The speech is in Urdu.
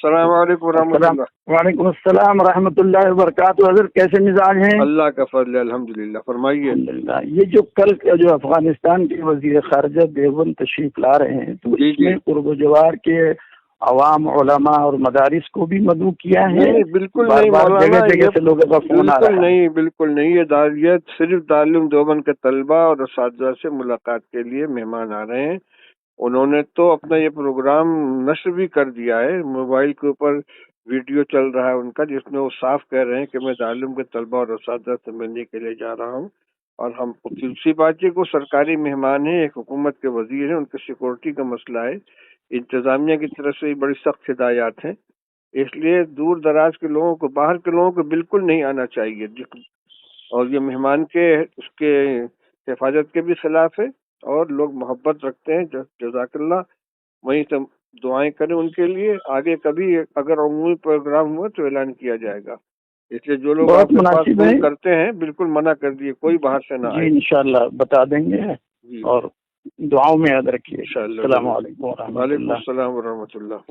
السلام علیکم ورحمۃ السلام اللہ۔ وعلیکم السلام ورحمۃ اللہ وبرکاتہ۔ حضرت کیسے مزاج ہیں؟ اللہ کا فضل ہے، الحمدللہ۔ فرمائیے۔ الحمدللہ۔ یہ جو کل کا جو افغانستان کے وزیر خارجہ دیوبند تشریف لا رہے ہیں تو جی اس میں قرب و جوار کے عوام، علماء اور مدارس کو بھی مدعو کیا ہے؟ نہیں بالکل بار نہیں بار مولانا، جگہ جگہ سے لوگوں کا فون آ بالکل رہا ہے۔ نہیں، بالکل نہیں۔ یہ صرف دارالعلوم دیوبند کے طلبہ اور اساتذہ سے ملاقات کے لیے مہمان آ رہے ہیں۔ انہوں نے تو اپنا یہ پروگرام نشر بھی کر دیا ہے، موبائل کے اوپر ویڈیو چل رہا ہے ان کا، جس میں وہ صاف کہہ رہے ہیں کہ میں دارالعلوم کے طلبہ اور اساتذہ سے ملنے کے لیے جا رہا ہوں۔ اور ہم دوسری بات یہ کو سرکاری مہمان ہیں، ایک حکومت کے وزیر ہیں، ان کی سیکورٹی کا مسئلہ ہے، انتظامیہ کی طرف سے بڑی سخت ہدایات ہیں، اس لیے دور دراز کے لوگوں کو، باہر کے لوگوں کو بالکل نہیں آنا چاہیے۔ اور یہ مہمان کے اس کے حفاظت کے بھی خلاف ہے، اور لوگ محبت رکھتے ہیں۔ جزاک اللہ، وہیں سے دعائیں کریں ان کے لیے۔ آگے کبھی اگر عمومی پروگرام ہوا تو اعلان کیا جائے گا، اس لیے جو لوگ آپ بہت کے پاس مناسب ہے فون کرتے ہیں بالکل منع کر دیے، کوئی باہر سے نہ جی، آئے۔ انشاءاللہ بتا دیں گے، جی اور دعاؤں میں یاد رکھیے۔ انشاءاللہ السلام ضرور۔ علیکم ورحمۃ وعلیکم اللہ۔ السلام ورحمۃ اللہ۔